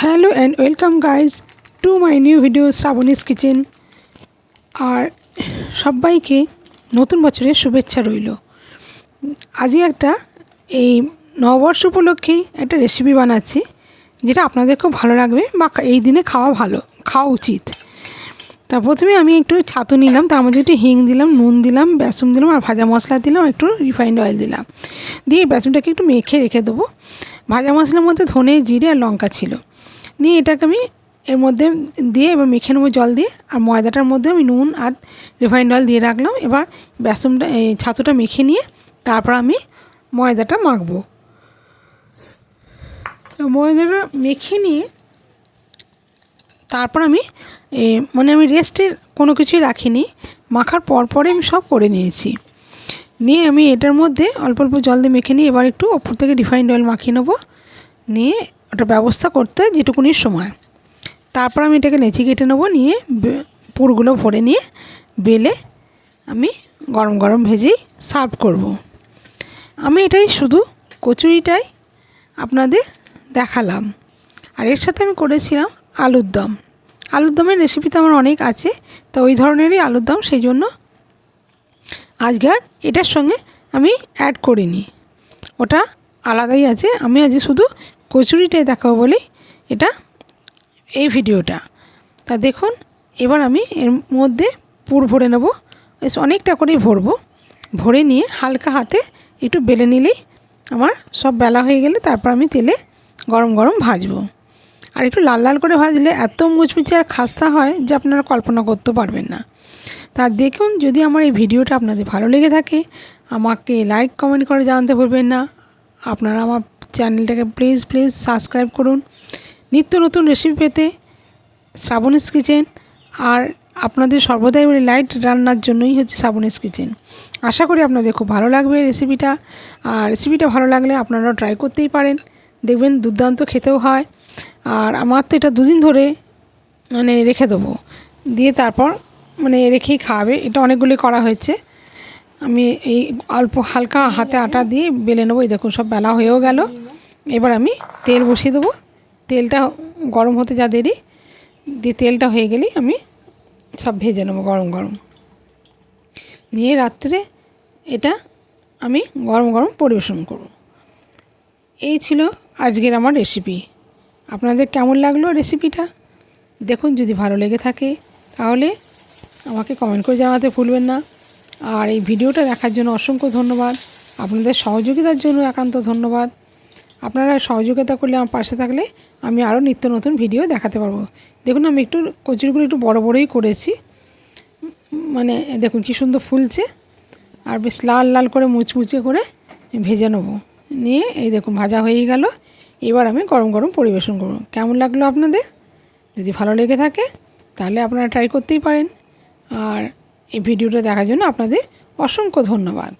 Hello and welcome guys to my new video Shrabani's kitchen. আর সবাইকে নতুন বছরের শুভেচ্ছা রইল। আজকে একটা এই নববর্ষ উপলক্ষে একটা রেসিপি বানাচ্ছি, যেটা আপনাদের খুব ভালো লাগবে বা এই দিনে খাওয়া উচিত। তা প্রথমে আমি একটু ছাতু নিলাম, তার মধ্যে একটু হিং দিলাম, নুন দিলাম, বেসন দিলাম আর ভাজা মশলা দিলাম, একটু রিফাইন্ড অয়েল দিলাম। দিয়ে বেসনটাকে একটু মেখে রেখে দেবো। ভাজা মশলার মধ্যে ধনে, জিরে আর লঙ্কা ছিল। নিয়ে এটাকে আমি এর মধ্যে দিয়ে এবার মেখে নেবো জল দিয়ে। আর ময়দাটার মধ্যে আমি নুন আর রিফাইন্ড অয়েল দিয়ে রাখলাম। এবার বেসনটা ছাতুটা মেখে নিয়ে তারপর আমি ময়দাটা মাখবো। ময়দাটা মেখে নিয়ে তারপর আমি আমি রেস্টের কোনো কিছুই রাখিনি, মাখার পরে আমি সব করে নিয়েছি। নিয়ে আমি এটার মধ্যে অল্প অল্প জল দিয়ে মেখে নিয়ে এবার একটু ওপর থেকে রিফাইন্ড অয়েল মাখিয়ে নেবো। নিয়ে ওটা ব্যবস্থা করতে যেটুকুনি সময়, তারপর আমি এটাকে লেচি কেটে নেবো। নিয়ে পুরগুলো ভরে নিয়ে বেলে আমি গরম গরম ভেজেই সার্ভ করব। আমি এটাই শুধু কচুরিটাই আপনাদের দেখালাম। আর এর সাথে আমি করেছিলাম আলুর দম। আলুর দমের রেসিপি তো আমার অনেক আছে, তো ওই ধরনেরই আলুর দম, সেই জন্য আজকে আর এটার সঙ্গে আমি অ্যাড করিনি, ওটা আলাদাই আছে। আমি আজ শুধু কচুরিটাই দেখাবো বলেই এই ভিডিওটা। তা দেখুন, এবার আমি এর মধ্যে পুর ভরে নেব। বেশ অনেকটা করেই ভরবো। ভরে নিয়ে হালকা হাতে একটু বেলে নিলেই আমার সব বেলা হয়ে গেলে তারপর আমি তেলে গরম গরম ভাজবো। আর একটু লাল লাল করে ভাজলে এত মুচমুচে আর খাস্তা হয় যে আপনারা কল্পনা করতে পারবেন না। তা দেখুন, যদি আমার এই ভিডিওটা আপনাদের ভালো লেগে থাকে আমাকে লাইক কমেন্ট করে জানাতে ভুলবেন না। আপনারা আমার চ্যানেলটাকে প্লিজ সাবস্ক্রাইব করুন নিত্য নতুন রেসিপি পেতে। শ্রাবণীস কিচেন আর আপনাদের সর্বদাই বলি লাইট রান্নার জন্যই হচ্ছে শ্রাবণীস কিচেন। আশা করি আপনাদের খুব ভালো লাগবে রেসিপিটা। আর রেসিপিটা ভালো লাগলে আপনারাও ট্রাই করতেই পারেন, দেখবেন দুর্দান্ত খেতেও হয়। আর আমার তো এটা দুদিন ধরে রেখে দেবো, দিয়ে তারপর রেখেই খাওয়াবে। এটা অনেকগুলি করা হয়েছে। আমি এই অল্প হালকা হাতে আটা দিয়ে বেলে নেবো। এই দেখুন সব বেলা হয়েও গেল। এবার আমি তেল বসিয়ে দেবো। তেলটা গরম হতে যা দেরি, দিয়ে তেলটা হয়ে গেলেই আমি সব ভেজে নেবো গরম গরম। নিয়ে রাত্রে এটা আমি গরম গরম পরিবেশন করব। এই ছিল আজকের আমার রেসিপি। আপনাদের কেমন লাগলো রেসিপিটা দেখুন, যদি ভালো লেগে থাকে তাহলে আমাকে কমেন্ট করে জানাতে ভুলবেন না। আর এই ভিডিওটা দেখার জন্য অসংখ্য ধন্যবাদ। আপনাদের সহযোগিতার জন্য একান্ত ধন্যবাদ। আপনারা সহযোগিতা করলে আমার পাশে থাকলে আমি আরও নিত্য নতুন ভিডিও দেখাতে পারবো। দেখুন, আমি একটু কচুরিগুলো একটু বড় বড়ই করেছি। দেখুন কী সুন্দর ফুলছে। আর বেশ লাল লাল করে মুচমুচে করে ভেজে নেবো। নিয়ে এই দেখুন ভাজা হয়েই গেল। এবার আমি গরম গরম পরিবেশন করব। কেমন লাগলো আপনাদের? যদি ভালো লেগে থাকে তাহলে আপনারা ট্রাই করতেই পারেন। আর এই ভিডিওটা দেখার জন্য আপনাদের অসংখ্য ধন্যবাদ।